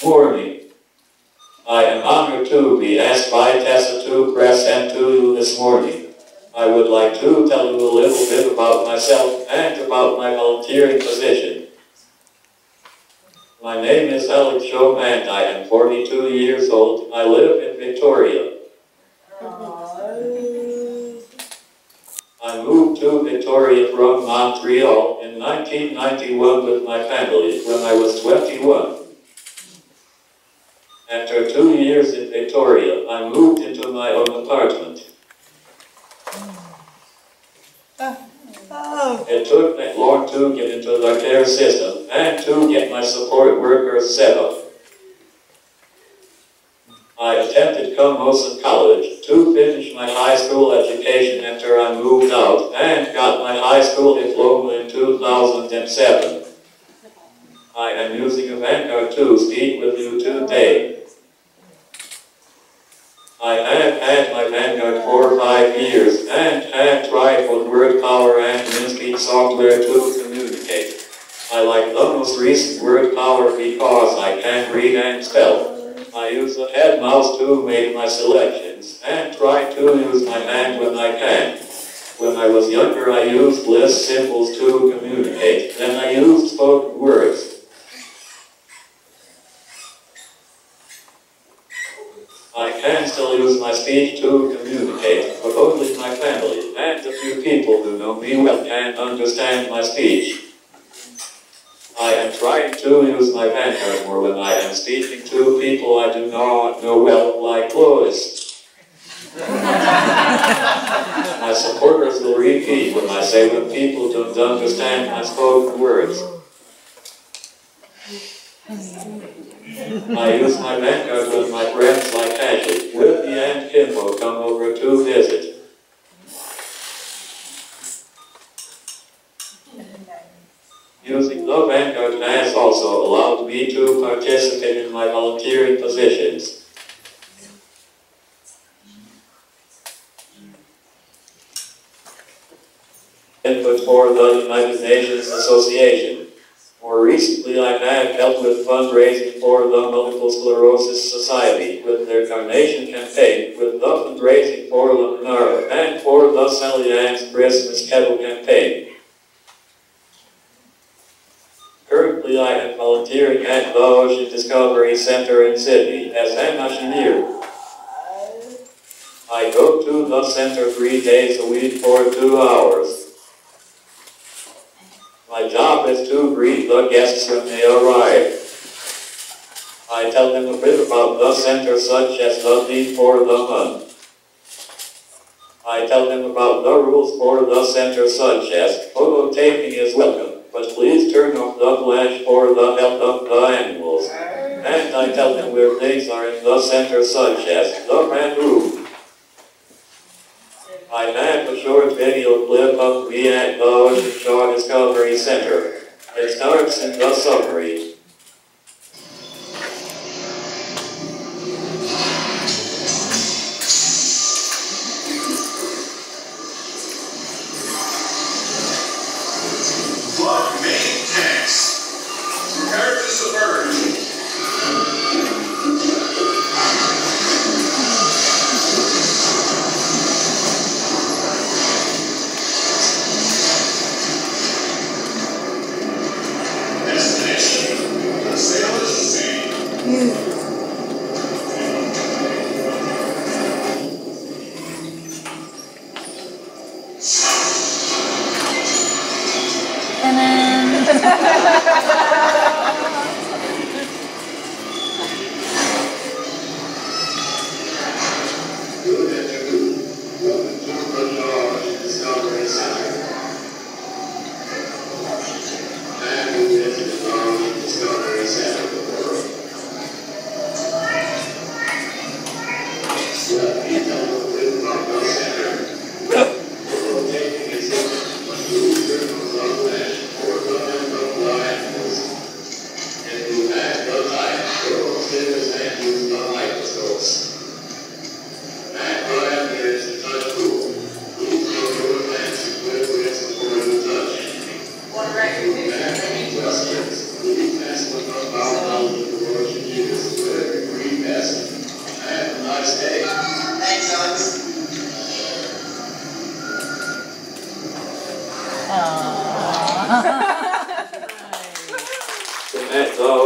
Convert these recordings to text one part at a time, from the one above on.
Warning. I am honored to be asked by Tessa to present to you this morning. I would like to tell you a little bit about myself and about my volunteering position. My name is Alex Shome and I am 42 years old. I live in Victoria. I moved to Victoria from Montreal in 1991 with my family when I was 21. After 2 years in Victoria, I moved into my own apartment. It took that long to get into the care system and to get my support workers set up. I attended Camosun College to finish my high school education after I moved out and got my high school diploma in 2007. I am using a Vanguard to speak with you today. I have had my Vanguard for 5 years and have tried both word power and InSpeech software to communicate. I like the most recent word power because I can read and spell. I use the head mouse to make my selections and try to use my hand when I can. When I was younger, I used list symbols to communicate. Then I used spoken words. I can still use my speech to communicate, but only my family and a few people who know me well can understand my speech. I am trying to use my Vanguard more when I am speaking to people I do not know well, like Lois. My supporters will repeat when I say when people don't understand my spoken words. I use my Vanguard when my friends like Ashley, Whitney, and Kimbo come over to visit. Using the Vanguard has also allowed me to participate in my volunteering positions. Input for the United Nations Association. More recently, I have helped with fundraising for the Multiple Sclerosis Society with their carnation campaign, with the fundraising for the Menara, and for the Sally Ann's Christmas Kettle campaign. Currently, I am volunteering at the Ocean Discovery Center in Sydney as an engineer. I go to the center 3 days a week for 2 hours. My job is to greet the guests when they arrive. I tell them a bit about the center, such as the theme for the month. I tell them about the rules for the center, such as photo taping is welcome, but please turn off the flash for the health of the animals. And I tell them where things are in the center, such as the red room. I have a short video clip of me at the Ocean Shore Discovery Center. It starts in the summary. Blood main tanks. Prepare to submerge.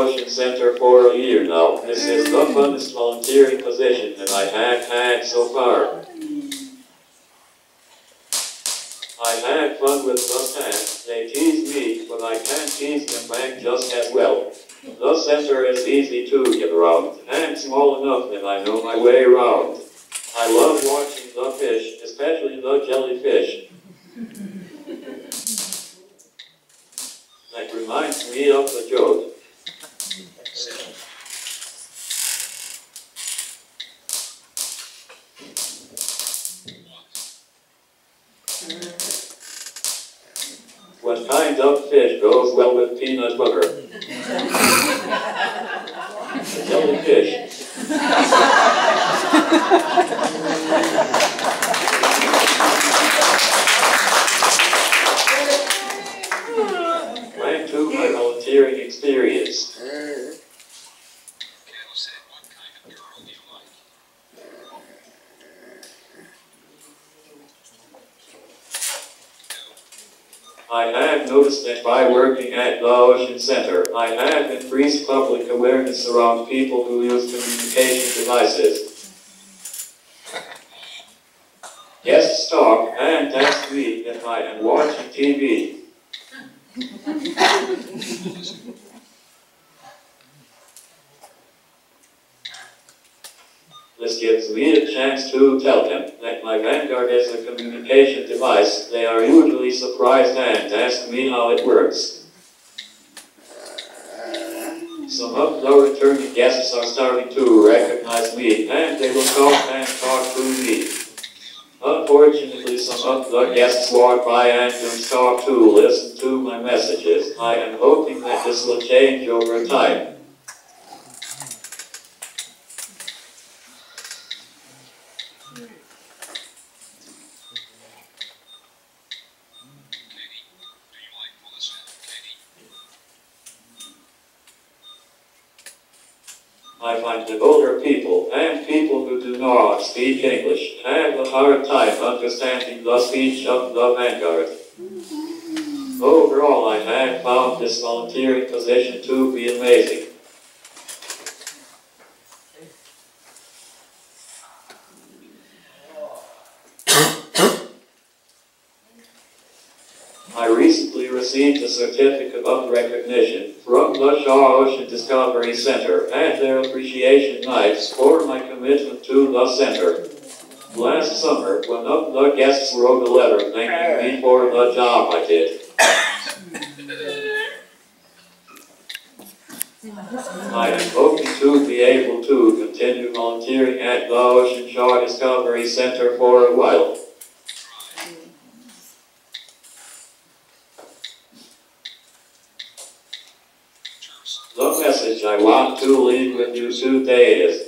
Ocean Center for a year now. This is the funnest volunteering position that I have had so far. I had fun with the staff. They tease me, but I can tease them back just as well. The center is easy to get around, and small enough that I know my way around. I love watching the fish, especially the jellyfish. That reminds me of the joke. What kind of fish goes well with peanut butter? Jellyfish. Back to my volunteering experience. I have noticed that by working at the Ocean Center, I have increased public awareness around people who use communication devices. Guests talk and ask me if I am watching TV. This gives me a chance to tell them that my Vanguard is a communication device. They are usually surprised and ask me how it works. Some of the returning guests are starting to recognize me, and they will stop and talk to me. Unfortunately, some of the guests walk by and don't stop to listen to my messages. I am hoping that this will change over time. I find that older people and people who do not speak English have a hard time understanding the speech of the Vanguard. Overall, I have found this volunteering position to be amazing. I recently received a certificate of recognition from the Shaw Ocean Discovery Center at their appreciation nights for my commitment to the center. Last summer, one of the guests wrote a letter thanking me for the job I did. I am hoping to be able to continue volunteering at the Ocean Shaw Discovery Center for a while. The message I want to leave with you today is: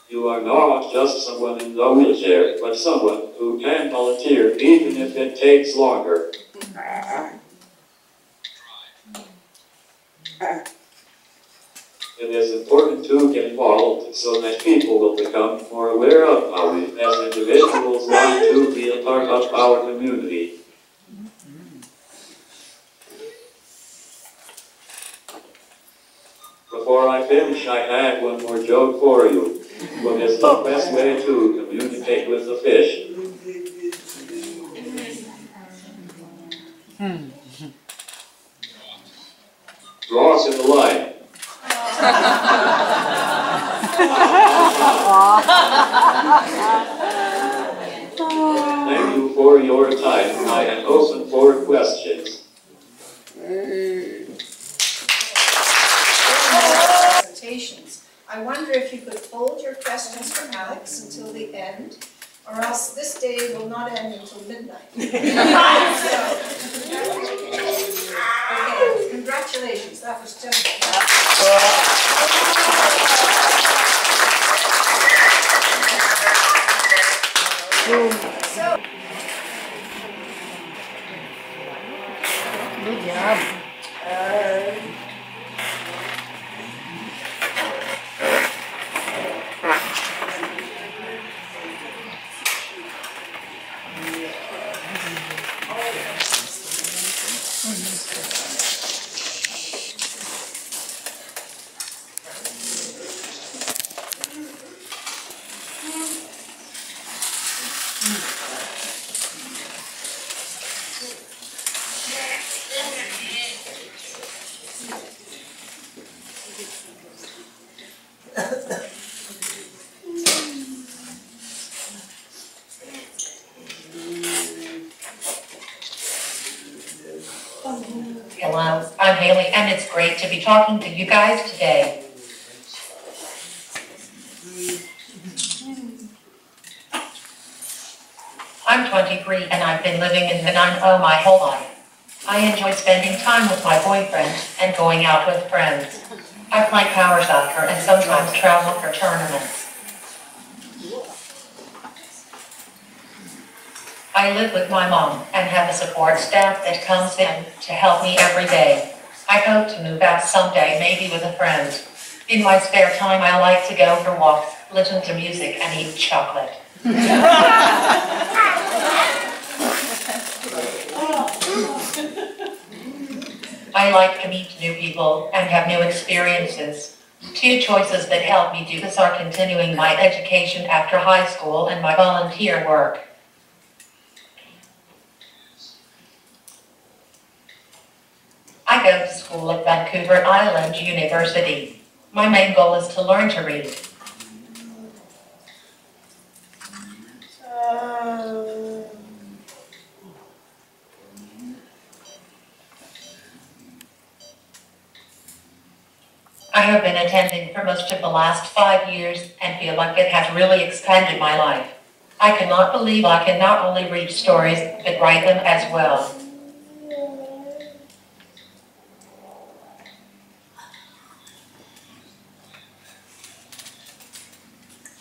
you are not just someone in the wheelchair, but someone who can volunteer even if it takes longer. It is important to get involved so that people will become more aware of how we as individuals want to be a part of our community. Before I finish, I have one more joke for you. What is the best way to communicate with the fish? Draws in the line. Thank you for your time. I am open for questions. Presentations. I wonder if you could hold your questions for Alex until the end, or else this day will not end until midnight. Okay, congratulations. That was just... So, good job. and it's great to be talking to you guys today. I'm 23 and I've been living in Nanaimo my whole life. I enjoy spending time with my boyfriend and going out with friends. I play power soccer and sometimes travel for tournaments. I live with my mom and have a support staff that comes in to help me every day. I hope to move out someday, maybe with a friend. In my spare time, I like to go for walks, listen to music, and eat chocolate. I like to meet new people and have new experiences. Two choices that help me do this are continuing my education after high school and my volunteer work. I go to school at Vancouver Island University. My main goal is to learn to read. I have been attending for most of the last 5 years and feel like it has really expanded my life. I cannot believe I can not only read stories, but write them as well.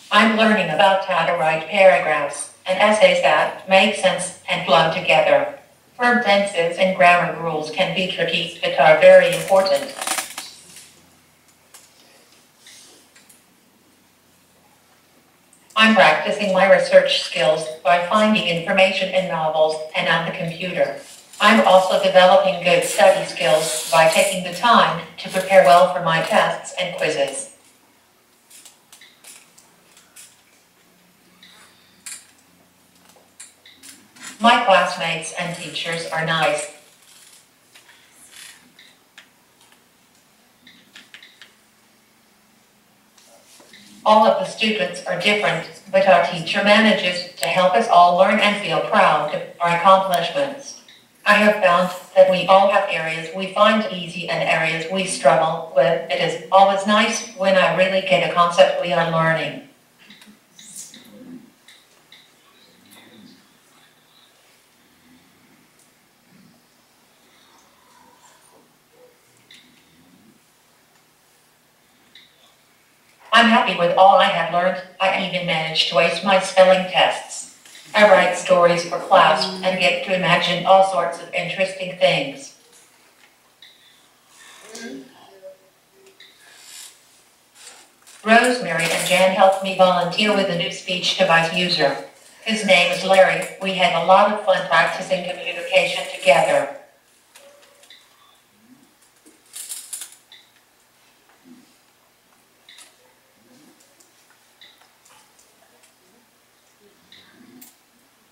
I'm learning about how to write paragraphs and essays that make sense and flow together. Verb tenses and grammar rules can be tricky, but are very important. I'm practicing my research skills by finding information in novels and on the computer. I'm also developing good study skills by taking the time to prepare well for my tests and quizzes. My classmates and teachers are nice. All of the students are different, but our teacher manages to help us all learn and feel proud of our accomplishments. I have found that we all have areas we find easy and areas we struggle with. It is always nice when I really get a concept we are learning. I'm happy with all I have learned. I even managed to ace my spelling tests. I write stories for class and get to imagine all sorts of interesting things. Rosemary and Jan helped me volunteer with a new speech device user. His name is Larry. We had a lot of fun practicing communication together.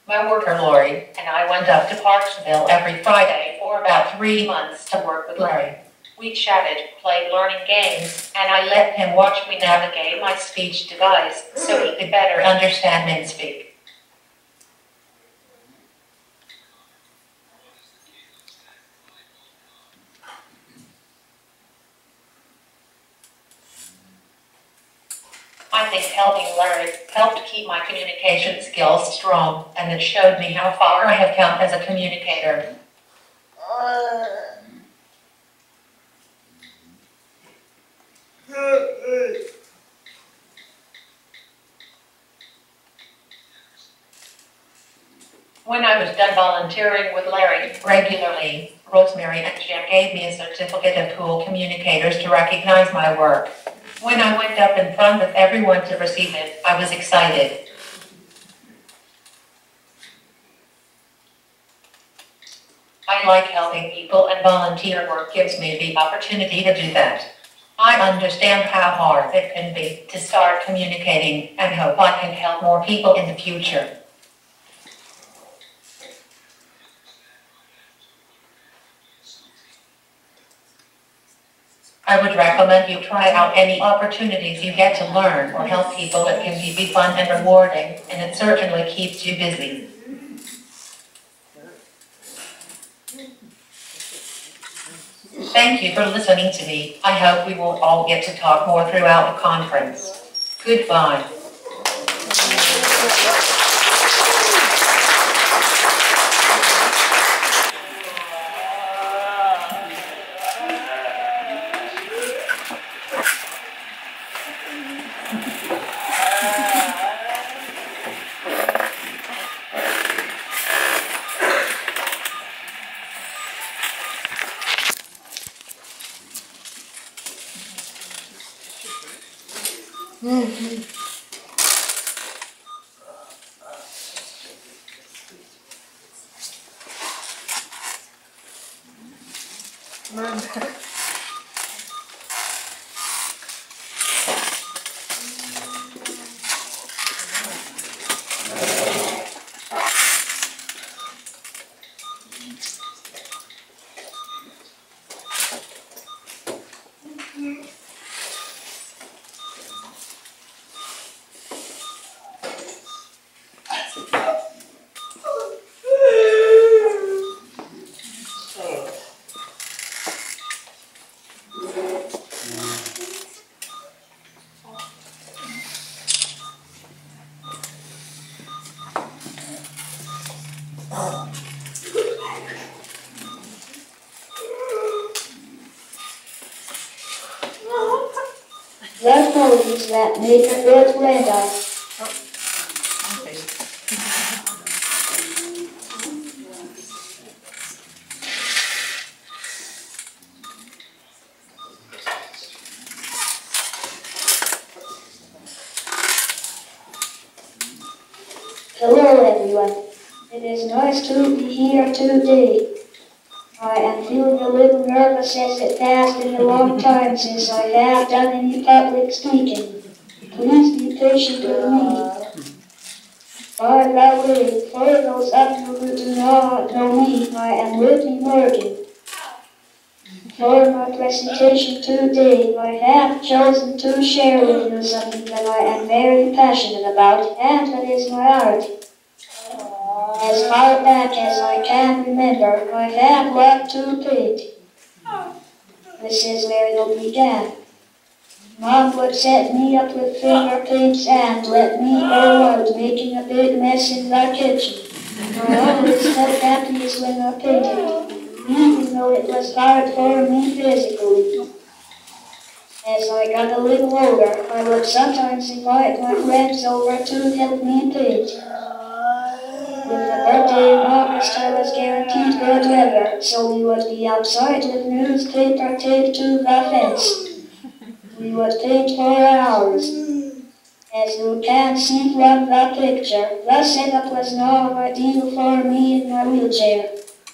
My worker Lori and I went up to Parksville every Friday for about 3 months to work with Larry. We chatted, played learning games, and I let him watch me navigate my speech device so he could better understand me and speak. I think helping Larry helped keep my communication skills strong, and it showed me how far I have come as a communicator. When I was done volunteering with Larry regularly, Rosemary and Jim gave me a certificate of cool communicators to recognize my work. When I went up in front of everyone to receive it, I was excited. I like helping people, and volunteer work gives me the opportunity to do that. I understand how hard it can be to start communicating and hope I can help more people in the future. I would recommend you try out any opportunities you get to learn or help people. It can be fun and rewarding, and it certainly keeps you busy. Thank you for listening to me. I hope we will all get to talk more throughout the conference. Goodbye. The ponies that made the good weather. Hello everyone. It is nice to be here today. I am feeling a little nervous as it has been a long time since I have done any public speaking. Please be patient with me. By the way, for those of you who do not know me, I am Whitney Morgan. For my presentation today, I have chosen to share with you something that I am very passionate about, and that is my art. As far back as I can remember, I have loved to paint. This is where it all began. Mom would set me up with finger paints and let me go out making a big mess in the kitchen. I always felt happiest when I painted, even though it was hard for me physically. As I got a little older, I would sometimes invite my friends over to help me paint. With the birthday in August, I was guaranteed good weather, so we would be outside with newspaper taped to the fence. We would paint for hours. As you can see from the picture, the setup was not ideal for me in my wheelchair.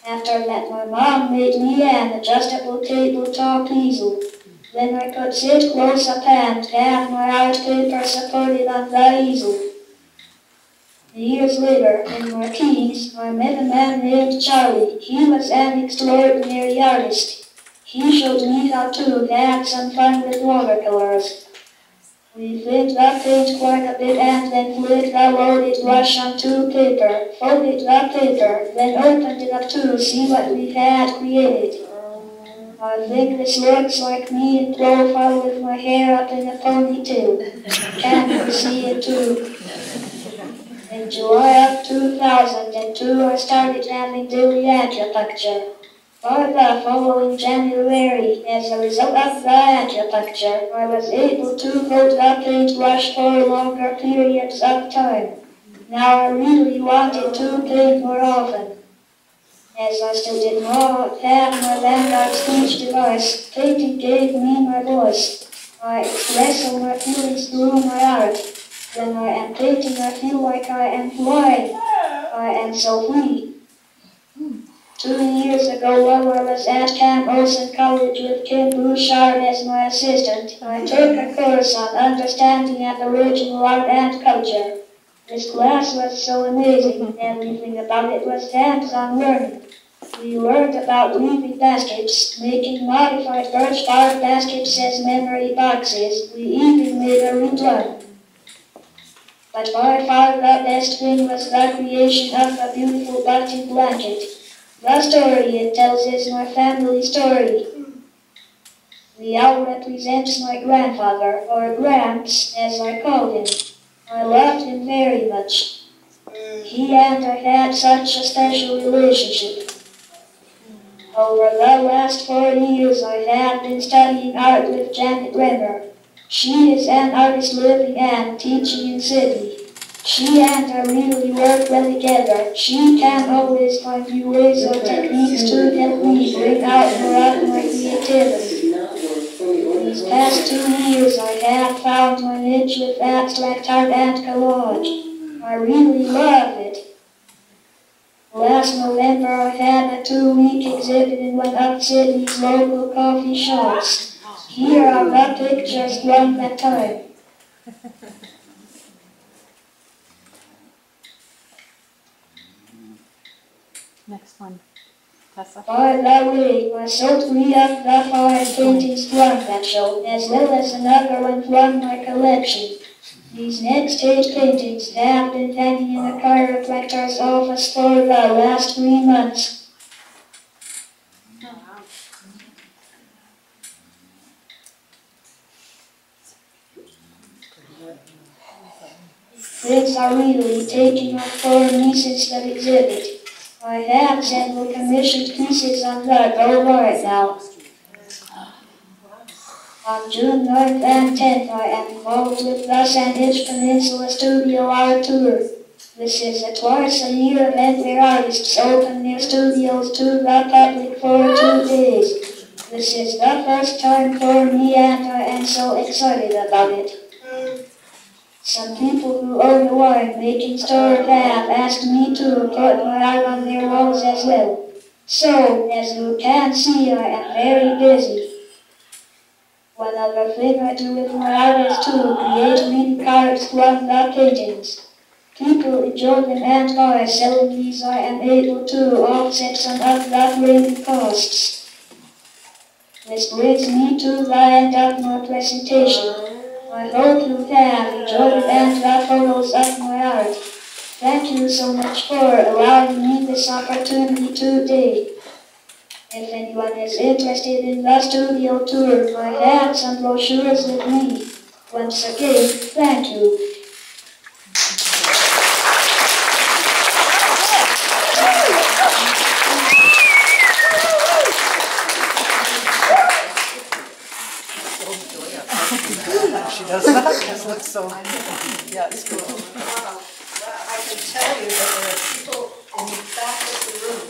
After that, my mom made me an adjustable tabletop easel. Then I could sit close up and have my art paper supported on the easel. Years later, in my teens, I met a man named Charlie. He was an extraordinary artist. He showed me how to have some fun with watercolors. We flipped the paint quite a bit and then flipped the loaded brush onto paper, folded the paper, then opened it up to see what we had created. I think this looks like me in profile with my hair up in a ponytail. Can you see it too? In July of 2002, I started having daily acupuncture. By the following January, as a result of the acupuncture, I was able to hold the paintbrush for longer periods of time. Now I really wanted to paint more often. As I still did not have my landmark speech device, painting gave me my voice. I express all my feelings through my art. When I am painting, I feel like I am flying. I am so free. 2 years ago, while I was at Camp Olson College with Kim Bouchard as my assistant, I took a course on understanding Aboriginal art and culture. This class was so amazing. Everything about it was hands-on learning. We learned about weaving baskets, making modified birch bark baskets as memory boxes. We even made a reed. But by far the best thing was the creation of a beautiful bunting blanket. The story it tells is my family story. The owl represents my grandfather, or Gramps, as I called him. I loved him very much. He and I had such a special relationship. Over the last 4 years, I have been studying art with Janet Remmer. She is an artist living and teaching in Sydney. She and I really work well together. She can always find new ways or techniques to help me bring out more of my creativity. These past 2 years, I have found my niche with abstract art and collage. I really love it. Last November, I had a 2-week exhibit in one of Sydney's local coffee shops. Here are the pictures from that time. Next one, Tessa. By the way, I sold 3 of the 5 paintings from that show, as well as another one from my collection. These next 8 paintings have been hanging in a chiropractor's office for the last 3 months. Things are really taking off for me since the exhibit. I have several commissioned pieces on the go right now. On June 9th and 10th, I am involved with the Sandwich Peninsula Studio Art Tour. This is a twice-a-year event where artists open their studios to the public for 2 days. This is the first time for me and I am so excited about it. Some people who own a wine-making store have asked me to put my art on their walls as well. So, as you can see, I am very busy. One other thing I do with my art is to create mini cards from the paintings. People enjoy them, and by selling these I am able to offset some of the printing costs. This brings me to the end of my presentation. I hope you have enjoyed and the photos of my art. Thank you so much for allowing me this opportunity today. If anyone is interested in the studio tour, I have some brochures with me. Once again, thank you. She does that. It looks so. Yeah, it's cool. Wow. Well, I can tell you that there are people in the back of the room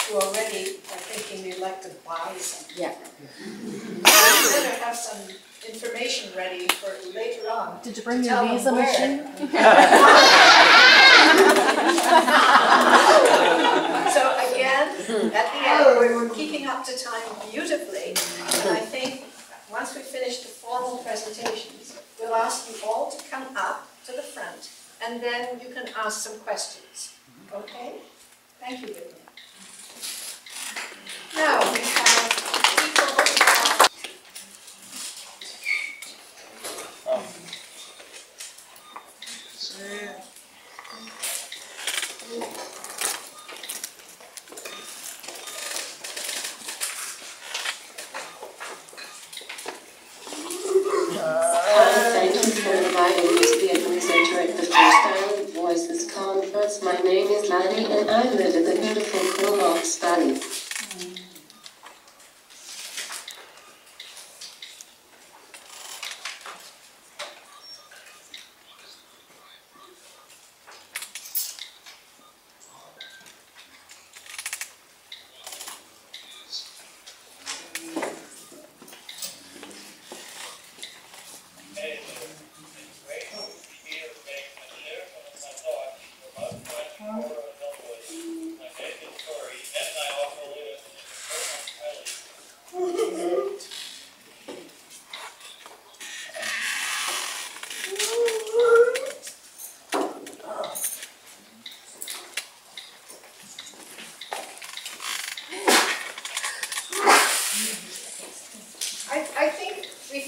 who already are thinking they'd like to buy something. Yeah. You better have some information ready for later on. Did you bring to your tell them visa where. machine? So again, at the end, we're keeping up to time beautifully, and I think once we finish the formal presentations, we'll ask you all to come up to the front, and then you can ask some questions. Okay? Thank you, Vivian. Now, we have people who have... Thank you for inviting me to be a presenter at the Freestyle Voices Conference. My name is Maddie and I live in the beautiful Comox Valley. I think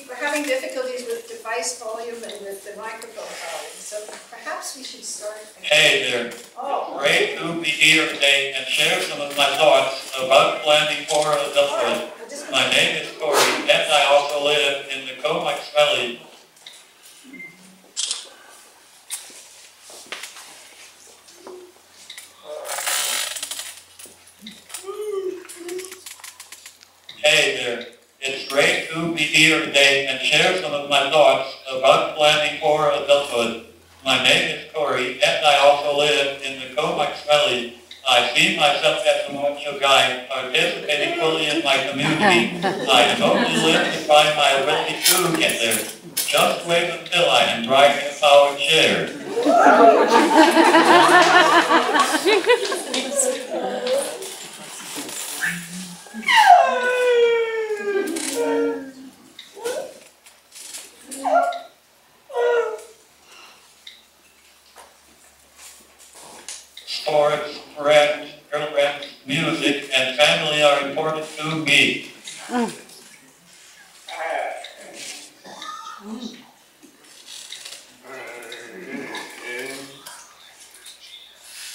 we're having difficulties with device volume and with the microphone volume, so perhaps we should start again. Hey there. Oh. Great to be here today and share some of my thoughts about planning for adulthood. I'm just going My name is Corey, and I also live in the Comac Valley. Hey there, it's great to be here today and share some of my thoughts about planning for adulthood. My name is Corey, and I also live in the Comac Valley. I see myself as a macho guy participating fully in my community. I hope to live to find my ability to get there. Just wait until I am driving a powered chair. Sports, friends, girlfriends, music, and family are important to me.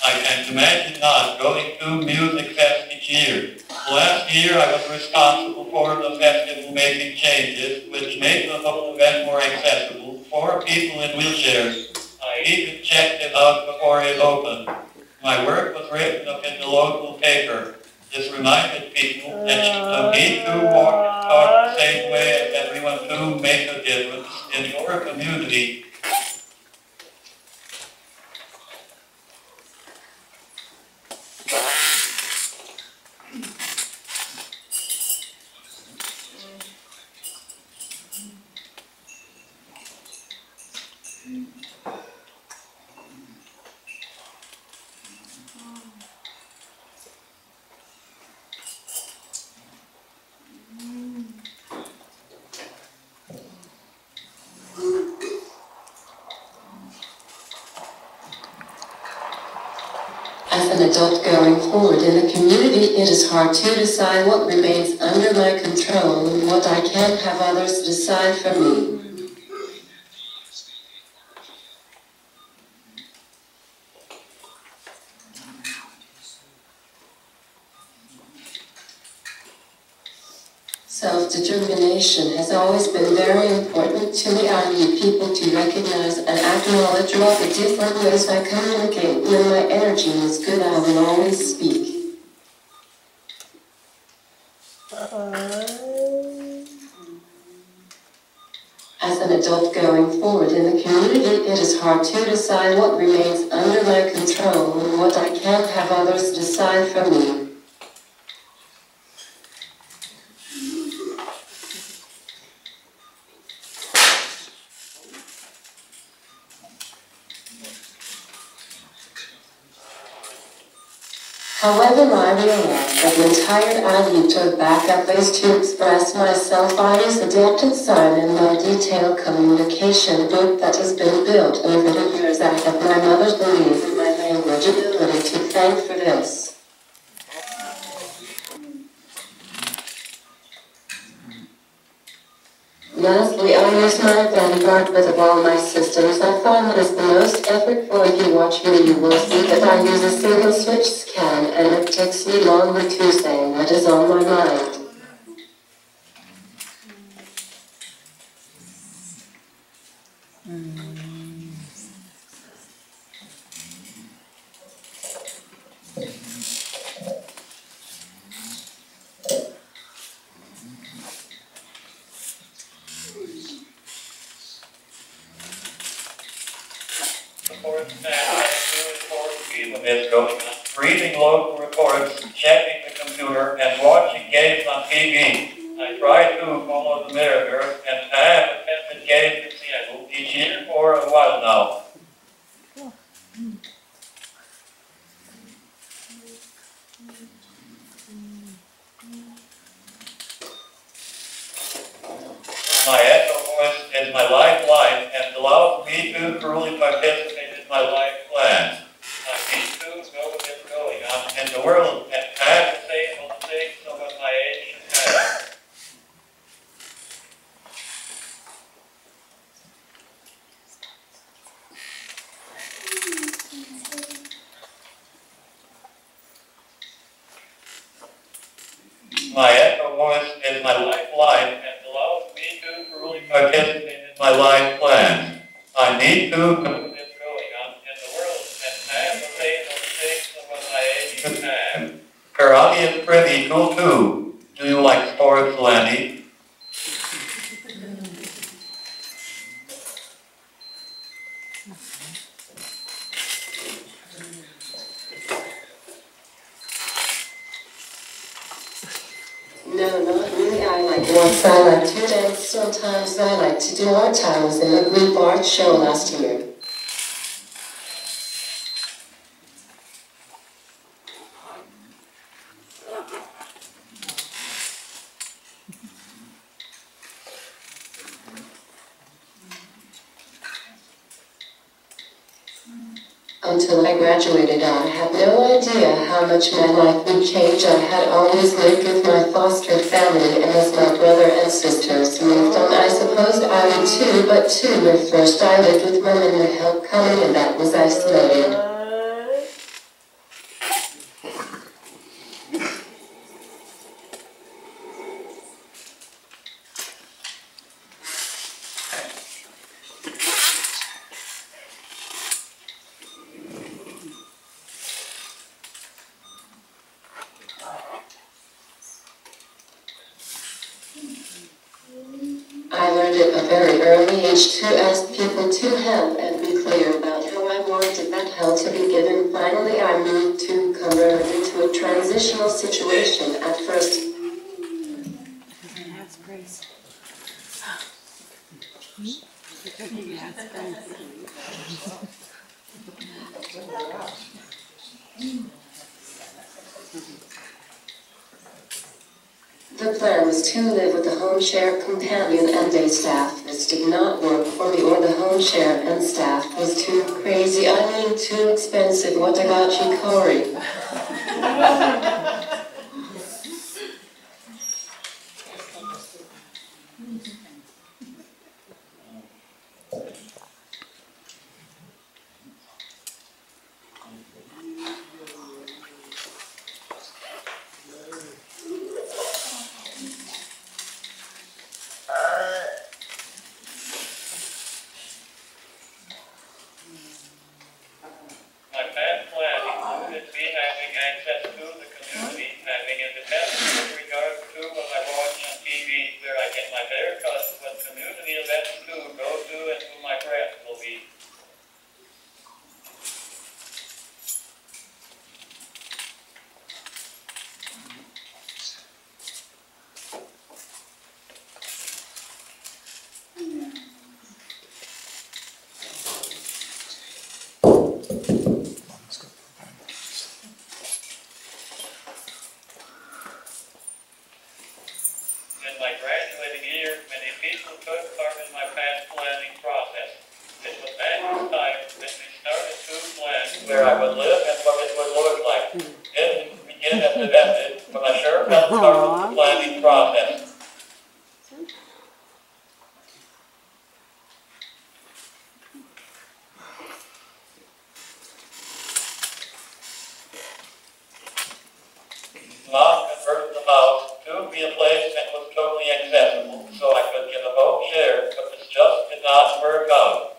I can't imagine not going to Music Fest each year. Last year I was responsible for the festival making changes which made the whole event more accessible for people in wheelchairs. I even checked it out before it opened. My work was written up in the local paper. This reminded people that you need to walk and talk the same way as everyone to make a difference in your community. As an adult going forward in the community, it is hard to decide what remains under my control and what I can't have others decide for me. Self-determination has always been very important to me. I need people to recognize and acknowledge all the different ways I communicate. When my energy is good, I will always speak. As an adult going forward in the community, it is hard to decide what remains under my control and what I can't have others decide for me. However, I realize that when tired I need to backup ways to express myself. I use adapted sign in my detailed communication book that has been built over the years. I have my mother's belief in my language ability to thank for this. Lastly, I use my vanguard with all my systems. I find that is the most effortful. If you watch me, you will see that I use a single switch scan, and it takes me longer to say what is on my mind. Is going on, reading local reports, checking the computer, and watching games on TV. I try to follow the mirror, and I have attended games in Seattle each year for a while now. My echo voice is my lifeline and allows me to truly participate in my life plan. I need to know what is going on in the world and I have to say all the things of what my age should have. My echo voice is my participating in my life plan. I need to move this going on in the world and have the faith of things of what I aim to have. Karate is pretty cool too. Do you like sports, Lanny? No, not really. I like once I like to dance. Sometimes I like to do art. I was in a group art show last year. Until I graduated, I had no idea how much my life would change. I had always lived with my foster family, and as my brother and sisters moved on, I supposed I would too, but too, at first I lived with mom and with help coming, and that was isolated. I learned at a very early age to ask people to help and be clear about how I wanted that help to be given. Finally, I moved to convert into a transitional situation. At first, That's great. That's great. the plan was to live with a home share companion and day staff. This did not work for me, or the home share and staff was too crazy. I mean, too expensive. What about you, Corey? where I would live and what it would look like. Didn't begin at the method, but I sure helped start the planning process. Mom converted the house to be a place that was totally accessible, so I could get a home share, but this just did not work out.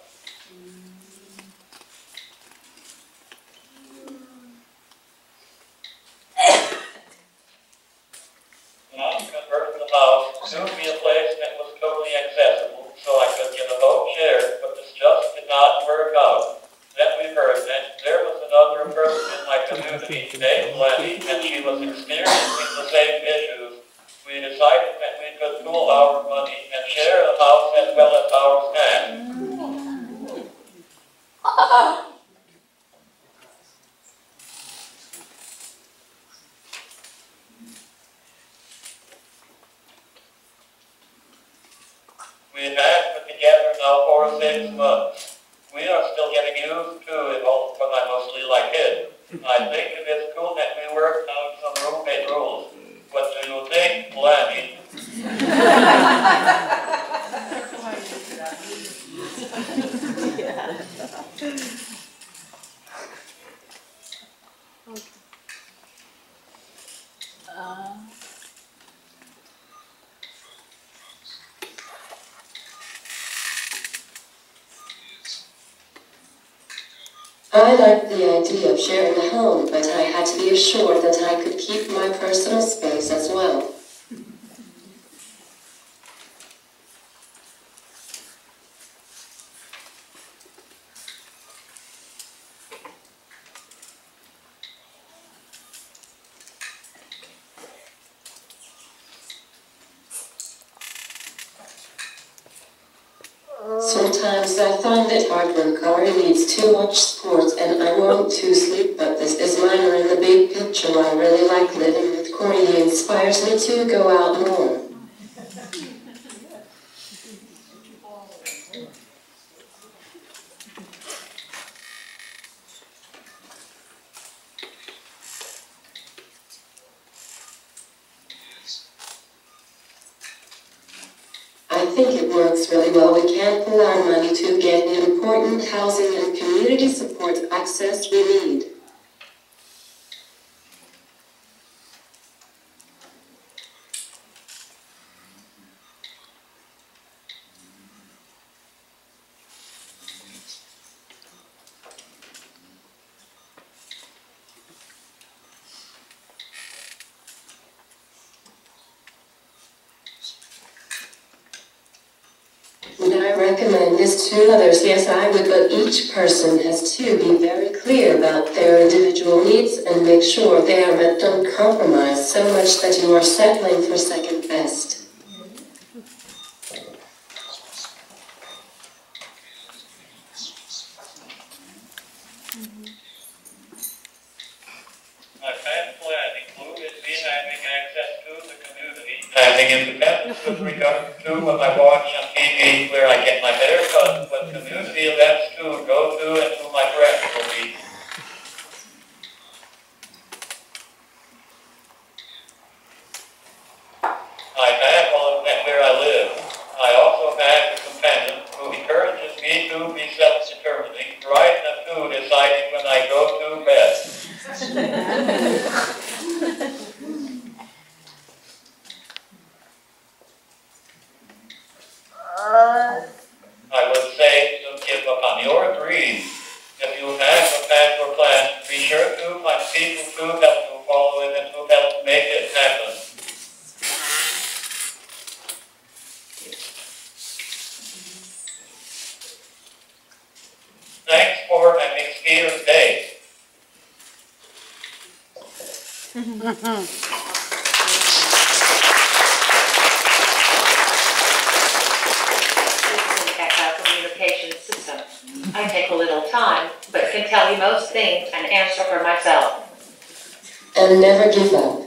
Mom converted the house to be a place that was totally accessible, so I could get a home share, but this just did not work out. Then we heard that there was another person in my community named Lenny, and she was experiencing the same issues. We decided that we could pool our money and share the house as well as our staff. We have been together now for 6 months. We are still getting used to it, but I mostly like it. I think it is cool that we work out some roommate rules. What do you think, Lenny? I liked the idea of sharing a home, but I had to be assured that I could keep my personal space as well. Sometimes I find it hard when Kari needs too much support and I want to sleep, but this is minor in the big picture. I really like living with Corey. He inspires me to go out more. I think it works really well. We can't pull our money to get the important housing and community support access we need. Would I recommend this to others? Yes, I would, but each person has to be very clear about their individual needs and make sure they are met. Don't compromise so much that you are settling for second best. My past plan included me having access to the community, having independence with regard to what I watch on TV, where I get my haircut, what community events to go to, and who my friends will be. I have on where I live. I also have a companion who encourages me to be self-determining, right and to deciding when I go to bed. I would say to give up on your dreams. If you have a path or plan, be sure to find people to help you follow it and to help make it happen. Thanks for an experience day. Communication system. I take a little time, but can tell you most things and answer for myself. And never give up.